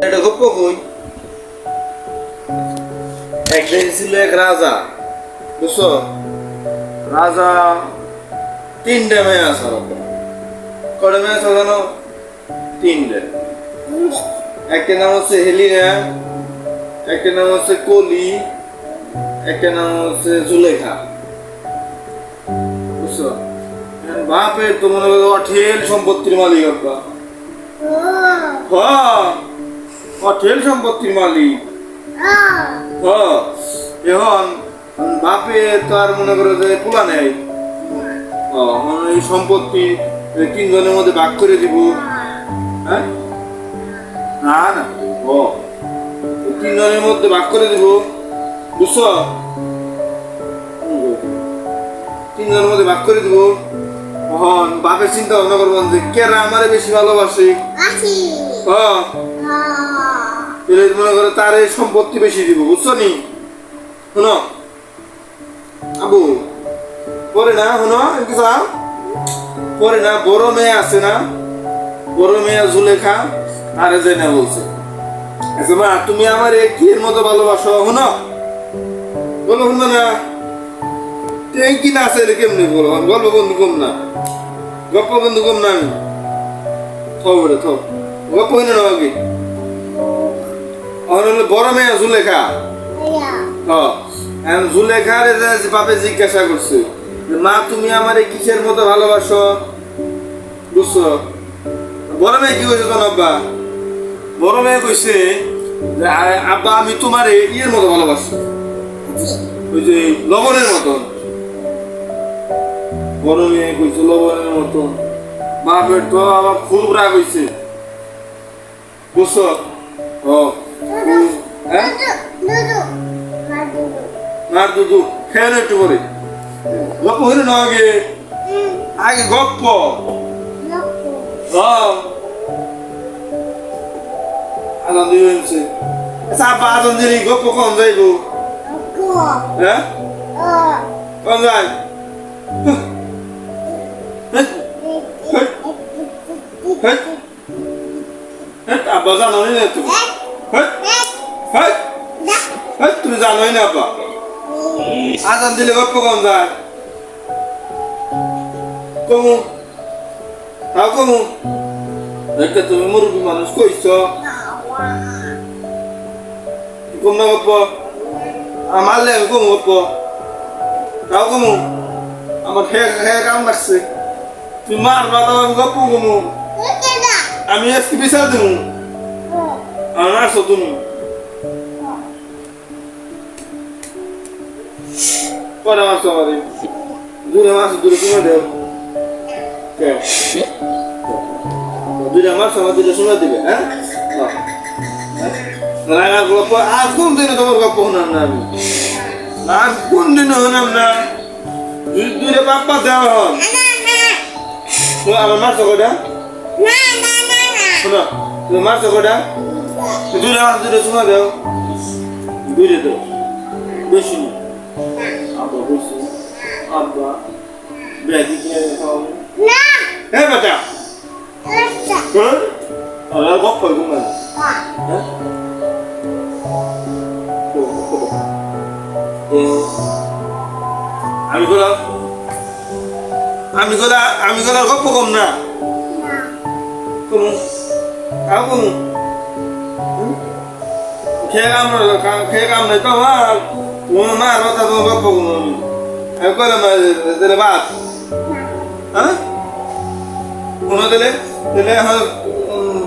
এটা গপ্প কই একদিন ছিল এক রাজা বুঝছো রাজা তিনটে মেয়ে আছে কটা মেয়ে আছে জানো তিনটে একটা নাম হচ্ছে হেলিনা একটা নাম হচ্ছে কলি একটা নাম হচ্ছে জুলেখা বুঝছো বাপের তো মনে করো অঠেল সম্পত্তির মালিক আব্বা অঠেল সম্পত্তির মালিক এখন বাপে তো আর মনে করো যে পোলা নেই এই সম্পত্তি তিনজনের মধ্যে ভাগ করে দিব হ্যাঁ না না তিনজনের মধ্যে ভাগ করে দিব বুঝছো তিনজনের মধ্যে ভাগ করে দিব তখন বাপের চিন্তা ভাবনা করবেন যে কেরা আমারে বেশি ভালোবাসে মনে করে তার সম্পত্তি বেশি দিব বুঝছো নি শোনো আবু পরে না শোনো পরে না বড় মেয়ে আছে না বড় মেয়ে জুলেখা আরে যে না বলছে আচ্ছা মা তুমি আমার কি এর মতো ভালোবাসো শোনো বলো শুনো না কি না আছে কেমনি বলো গল্প বন্ধু কম না গল্প বন্ধু কম না আমি থবে থ গল্প হইনা না আগে বড় মেয়ে জুলেখা জুলেখার বাপে জিজ্ঞাসা করছে মা তুমি আমার কিসের মতো ভালোবাসো বুঝছো বড় মেয়ে কি কইছে তোমার আব্বা বড় মেয়ে কইছে যে আব্বা আমি তোমার ইয়ের মতো ভালোবাসি ওই যে লবণের মতন বড় মেয়ে কইছে লবণের মতন বাপের তো আবার খুব রাগ হইছে বুঝছো না দুদু খেয়ে একটু করে গপ্প হইলে না আগে আগে গপ্প আনন্দ হয়েছে আচ্ছা আব্বা আনন্দ দিলি গপ্প কম যাইব হ্যাঁ কম যাই আব্বা জানোই না তুমি তুমি জানোই না আব্বা আজান দিলে গপ্প কম যায় কমু তাও কমু একটা তুমি মুরব্বী মানুষ কইছ কম না গপ্প মারলে আমি কমু গপ্প তাও কমু আমার খেয়ে কাম লাগছে তুমি মারবা তাও আমি গপ্প কমু আমি আজকে বিচার দেবো আমার আসো তুমি পরে মারছো আমাদের দূরে মারছো দূরে শুনে দেও দূরে মারছো আমার দূরে শুনে দিবে হ্যাঁ আর কোন দিনে তোমার গপ্প শোনাম না আমি আর কোন দিনে শোনাম না দূরে বাপ্পা দেওয়া হন আমার মারছো কটা শোনো তুমি মারছো কটা দূরে মারছো দূরে শুনে দেও দূরে দেও বেশি না আব্বা বলছে আব্বা ব্যাগি কে না হ্যাঁ বাটা হ্যাঁ আর গপ কই ঘুমা হ্যাঁ আমি গলা গপ কম না কম কাউ কম খেয়ে কাম নাই তো আমার তোমার মার কথা তোমার গপ্প কম আমি কইলাম দিলে বাদ হ্যাঁ কোনো দিলে দিলে এখন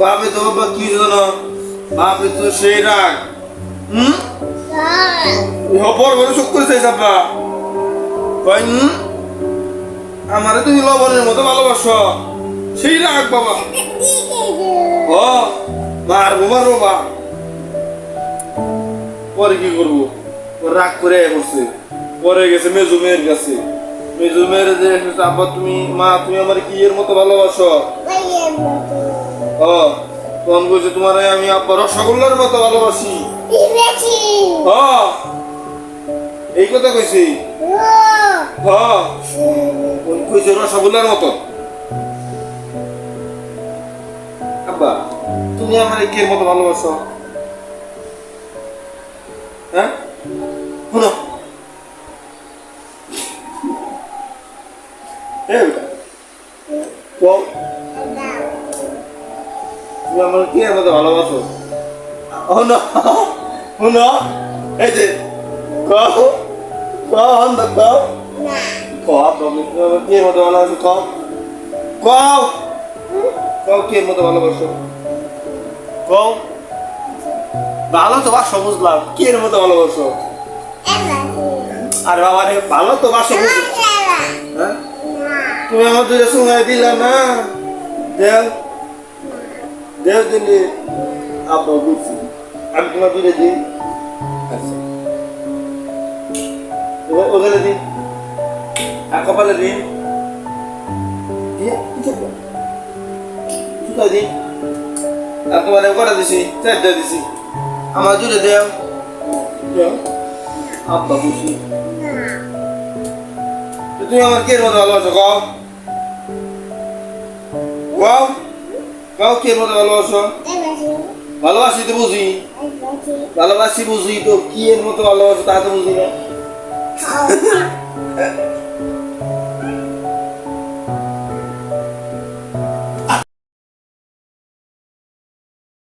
বাপে তো কি জানো বাপে তো সেই রাগ বড় বড় শোক করে চাইছ আব্বা কই আমারে তুমি লবণের মতো ভালোবাসো সেই রাগ বাবা মারবো বা পরে কি করবো রাগ করে বসছে পরে গেছে মেজু মেয়ের কাছে মেজু মেয়ের যে আব্বা তুমি মা তুমি আমার কি এর মতো ভালোবাসো তখন বলছে তোমার আমি আব্বা রসগোল্লার মতো ভালোবাসি এই কথা কইছি কইছে রসগোল্লার মতো আব্বা তুমি আমার কি এর মতো ভালোবাসো? হ্যাঁ শুনো এই বেটা কও তুমি আমার কি এর মতো ভালোবাসো? শুনো শুনো এই যে কও কও হন্দ কও কও তুমি আমার কি এর মতো ভালোবাসো কও কও কও কি এর মতো ভালোবাসো কও ভালো তো বাসো বুঝলাম কি এর মতো ভালোবাসো আরে বাবা রে ভালো তো বাসো হ্যাঁ তুমি আমার দুটো সময় দিলা না দেও দেও দিলে আব্বা বুঝছি আমি তোমার দুটো দিই আচ্ছা ওখানে দিন আর কপালে দিন জুতা দিন আর তোমার কটা দিছি চারটা দিছি আমার জুড়ে দেও আব্বা বুঝছি তুমি আমার কে মতো ভালোবাসো কও কও কও কে মতো ভালোবাসো ভালোবাসি তো বুঝি ভালোবাসি বুঝি তো কি এর মতো ভালোবাসো তা তো বুঝি না